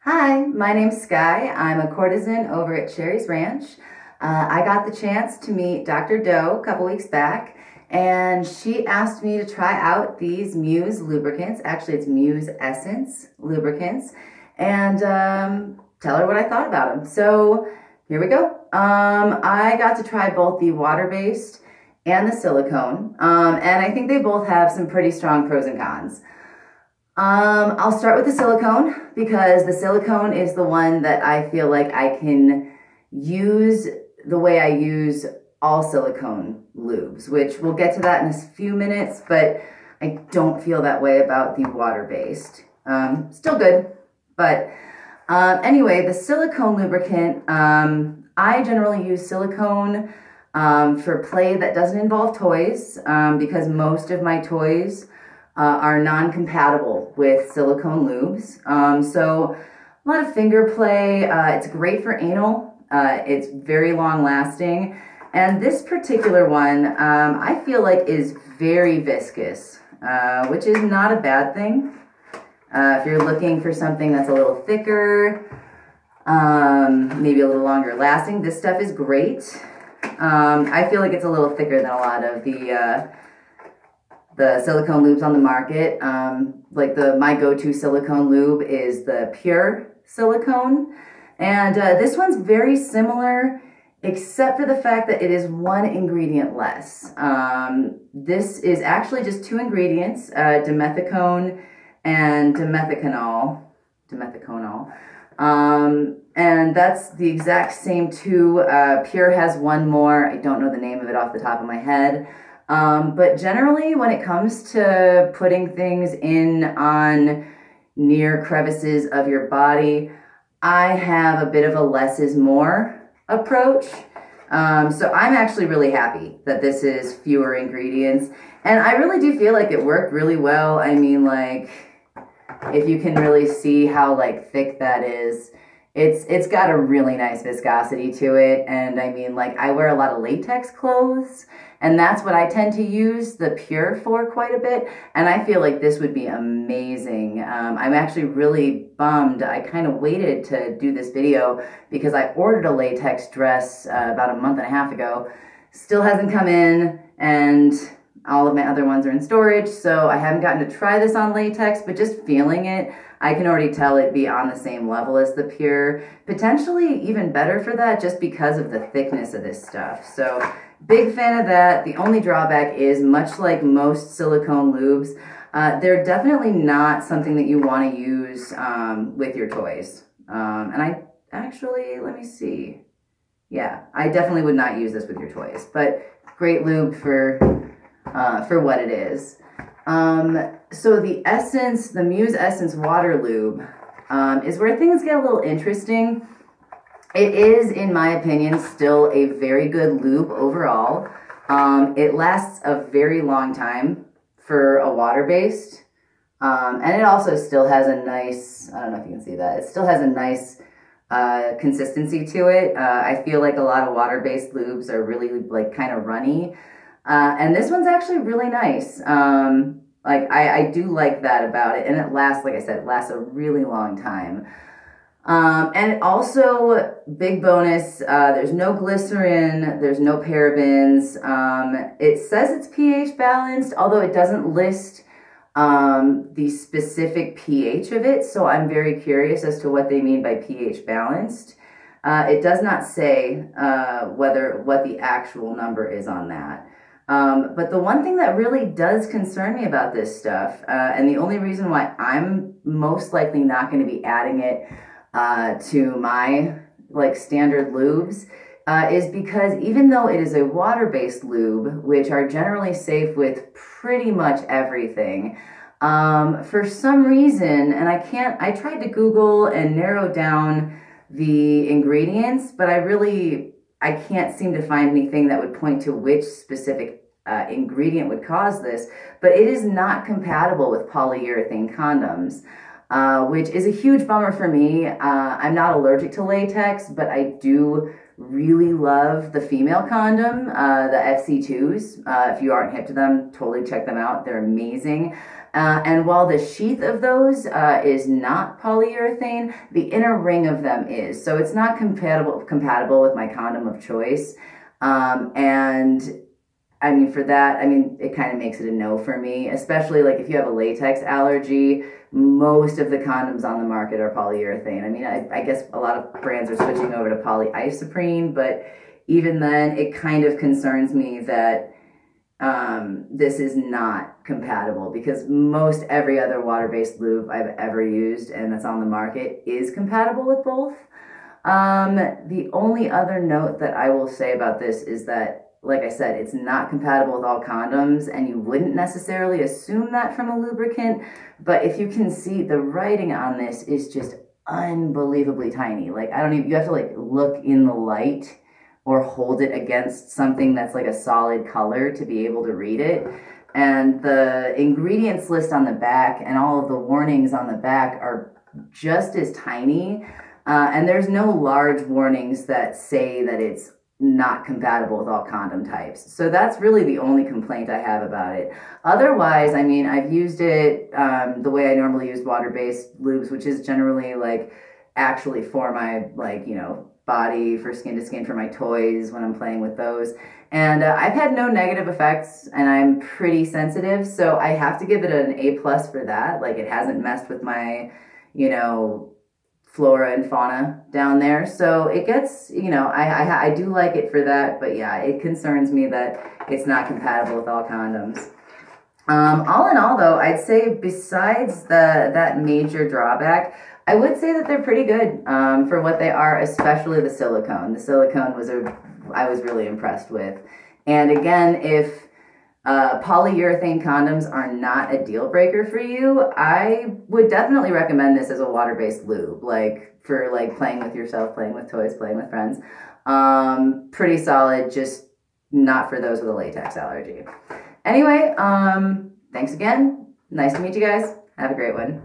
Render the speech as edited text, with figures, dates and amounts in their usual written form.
Hi, my name's Sky. I'm a courtesan over at Sherry's Ranch. I got the chance to meet Dr. Doe a couple weeks back, and she asked me to try out these Muse lubricants. Actually, it's Muse Essence lubricants, and tell her what I thought about them. So here we go. I got to try both the water-based and the silicone, and I think they both have some pretty strong pros and cons. I'll start with the silicone because the silicone is the one that I feel like I can use the way I use all silicone lubes, which we'll get to that in a few minutes, but I don't feel that way about the water-based. Still good, but anyway, the silicone lubricant, I generally use silicone for play that doesn't involve toys because most of my toys are non-compatible with silicone lubes. So a lot of finger play. It's great for anal. It's very long lasting. And this particular one, I feel like is very viscous, which is not a bad thing. If you're looking for something that's a little thicker, maybe a little longer lasting, this stuff is great. I feel like it's a little thicker than a lot of the silicone lubes on the market. Like my go-to silicone lube is the pure silicone. And this one's very similar, except for the fact that it is one ingredient less. This is actually just two ingredients, dimethicone and dimethiconol. And that's the exact same two. Pure has one more. I don't know the name of it off the top of my head. But generally, when it comes to putting things in on near crevices of your body, I have a bit of a less is more approach. So I'm actually really happy that this is fewer ingredients. And I really do feel like it worked really well. I mean, like, if you can really see how, like, thick that is, it's got a really nice viscosity to it. And I mean, like, I wear a lot of latex clothes, and that's what I tend to use the Pure for quite a bit. And I feel like this would be amazing. I'm actually really bummed. I kind of waited to do this video because I ordered a latex dress about a month and a half ago. Still hasn't come in, and all of my other ones are in storage, so I haven't gotten to try this on latex, but just feeling it, I can already tell it be on the same level as the Pure. Potentially even better for that just because of the thickness of this stuff. So big fan of that. The only drawback is, much like most silicone lubes, they're definitely not something that you want to use with your toys. And I actually, let me see. Yeah, I definitely would not use this with your toys, but great lube for what it is. So the Muse Essence Water Lube is where things get a little interesting. It is, in my opinion, still a very good lube overall. It lasts a very long time for a water-based. And it also still has a nice, I don't know if you can see that, it still has a nice consistency to it. I feel like a lot of water-based lubes are really, like, kind of runny. And this one's actually really nice. Like, I do like that about it. And it lasts, like I said, it lasts a really long time. And it also, big bonus, there's no glycerin, there's no parabens. It says it's pH balanced, although it doesn't list the specific pH of it. So I'm very curious as to what they mean by pH balanced. It does not say what the actual number is on that. But the one thing that really does concern me about this stuff, and the only reason why I'm most likely not going to be adding it to my, like, standard lubes, is because even though it is a water-based lube, which are generally safe with pretty much everything, for some reason, and I tried to Google and narrow down the ingredients, but I can't seem to find anything that would point to which specific ingredient would cause this, but it is not compatible with polyurethane condoms, which is a huge bummer for me. I'm not allergic to latex, but I do really love the female condom, the FC2s. If you aren't hip to them, totally check them out. They're amazing. And while the sheath of those is not polyurethane, the inner ring of them is. So it's not compatible with my condom of choice. And I mean, for that, I mean, it kind of makes it a no for me, especially like if you have a latex allergy. Most of the condoms on the market are polyurethane. I mean, I guess a lot of brands are switching over to polyisoprene, but even then, it kind of concerns me that this is not compatible, because most every other water-based lube I've ever used and that's on the market is compatible with both. The only other note that I will say about this is that, like I said, it's not compatible with all condoms, and you wouldn't necessarily assume that from a lubricant, but if you can see, the writing on this is just unbelievably tiny. Like, I don't even, you have to like look in the light or hold it against something that's like a solid color to be able to read it. And the ingredients list on the back and all of the warnings on the back are just as tiny. And there's no large warnings that say that it's not compatible with all condom types. So that's really the only complaint I have about it. Otherwise, I mean, I've used it the way I normally use water-based lubes, which is generally like actually for my, like, you know, body, for skin to skin, for my toys when I'm playing with those. And I've had no negative effects, and I'm pretty sensitive, so I have to give it an A+ for that. Like, it hasn't messed with my, you know, flora and fauna down there. So it gets, you know, I do like it for that, but yeah, it concerns me that it's not compatible with all condoms. All in all, though, I'd say besides that major drawback, I would say that they're pretty good for what they are, especially the silicone. The silicone I was really impressed with. And again, if polyurethane condoms are not a deal breaker for you, I would definitely recommend this as a water-based lube, like for like playing with yourself, playing with toys, playing with friends. Pretty solid, just not for those with a latex allergy. Anyway, thanks again. Nice to meet you guys. Have a great one.